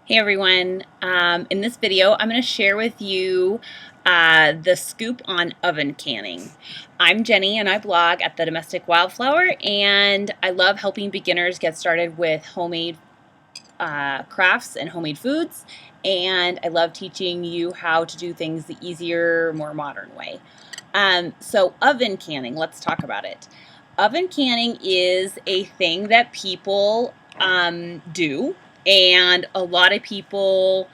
Hey everyone, in this video I'm going to share with you the scoop on oven canning. I'm Jenny and I blog at The Domestic Wildflower, and I love helping beginners get started with homemade crafts and homemade foods, and I love teaching you how to do things the easier, more modern way. So oven canning, let's talk about it. Oven canning is a thing that people do, and a lot of people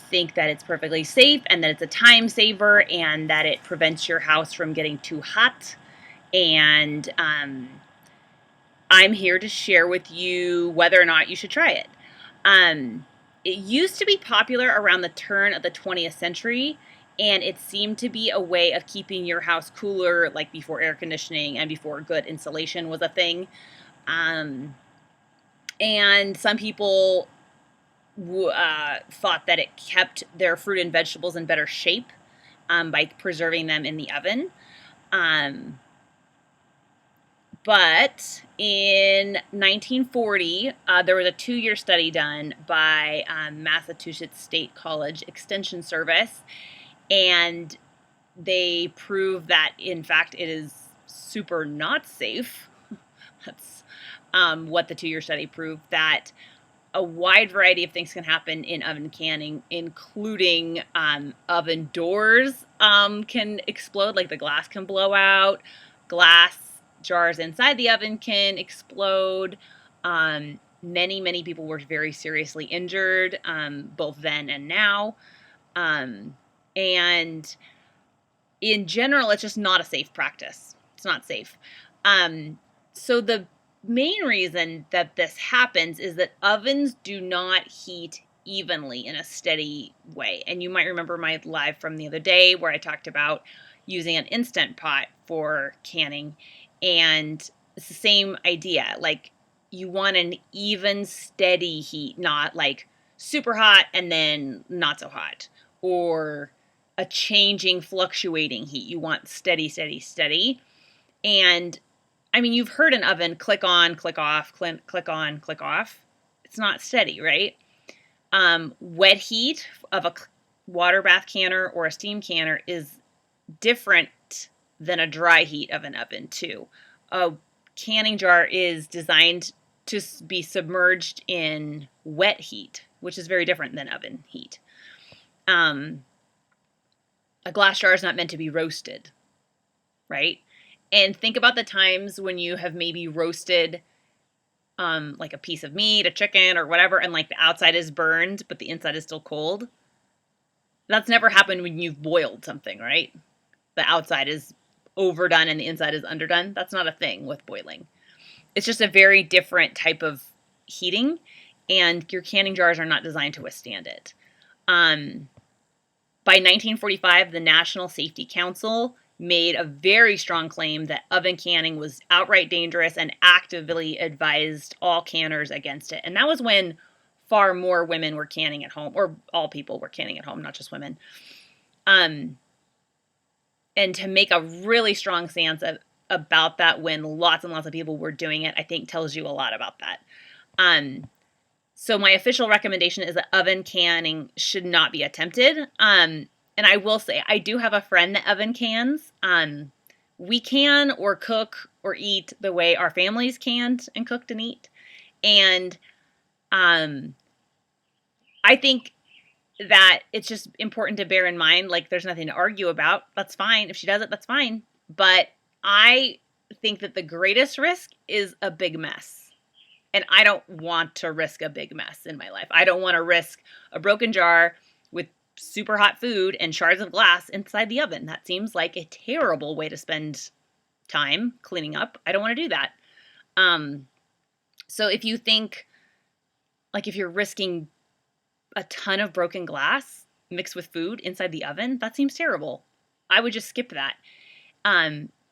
think that it's perfectly safe and that it's a time saver and that it prevents your house from getting too hot. And I'm here to share with you whether or not you should try it. It used to be popular around the turn of the 20th century, and it seemed to be a way of keeping your house cooler, like before air conditioning and before good insulation was a thing. Um, and some people thought that it kept their fruit and vegetables in better shape by preserving them in the oven. Um, But in 1940, there was a 2-year study done by Massachusetts State College Extension Service, and they proved that, in fact, it is super not safe. That's what the 2-year study proved, that a wide variety of things can happen in oven canning, including oven doors can explode, like the glass can blow out, glass jars inside the oven can explode. Many people were very seriously injured, both then and now. And in general, it's just not a safe practice. It's not safe. So the main reason that this happens is that ovens do not heat evenly in a steady way. And you might remember my live from the other day where I talked about using an Instant Pot for canning. And it's the same idea. Like, you want an even, steady heat, not like super hot and then not so hot, or a changing, fluctuating heat. You want steady, steady, steady. And I mean, you've heard an oven click on, click off, click on, click off. It's not steady, right? Wet heat of a water bath canner or a steam canner is different than a dry heat of an oven too. A canning jar is designed to be submerged in wet heat, which is very different than oven heat. A glass jar is not meant to be roasted, right? And think about the times when you have maybe roasted like a piece of meat, a chicken or whatever, and like the outside is burned, but the inside is still cold. That's never happened when you've boiled something, right? The outside is overdone and the inside is underdone. That's not a thing with boiling. It's just a very different type of heating, and your canning jars are not designed to withstand it. By 1945, the National Safety Council made a very strong claim that oven canning was outright dangerous and actively advised all canners against it. And that was when far more women were canning at home, or all people were canning at home, not just women. And to make a really strong stance about that when lots and lots of people were doing it, I think tells you a lot about that. So my official recommendation is that oven canning should not be attempted. And I will say, I do have a friend that oven cans. We can or cook or eat the way our families canned and cooked and eat. And I think that it's just important to bear in mind, like, there's nothing to argue about. That's fine. If she does it, that's fine. But I think that the greatest risk is a big mess. And I don't want to risk a big mess in my life. I don't want to risk a broken jar with super hot food and shards of glass inside the oven. That seems like a terrible way to spend time cleaning up. I don't want to do that. So if you think, like, if you're risking a ton of broken glass mixed with food inside the oven, that seems terrible. I would just skip that.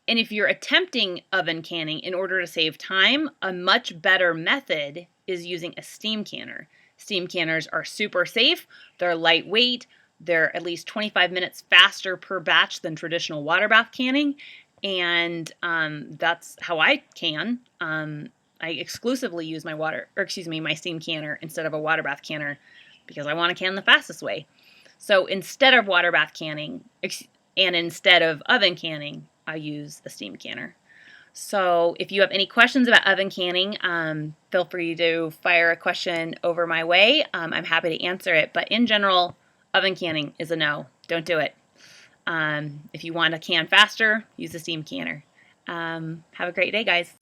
And if you're attempting oven canning in order to save time, a much better method is using a steam canner. Steam canners are super safe. They're lightweight. They're at least 25 minutes faster per batch than traditional water bath canning. And that's how I can. I exclusively use my steam canner instead of a water bath canner because I want to can the fastest way. So instead of water bath canning and instead of oven canning, I use a steam canner. So if you have any questions about oven canning, feel free to fire a question over my way. I'm happy to answer it. But in general, oven canning is a no. Don't do it. If you want to can faster, use a steam canner. Have a great day, guys.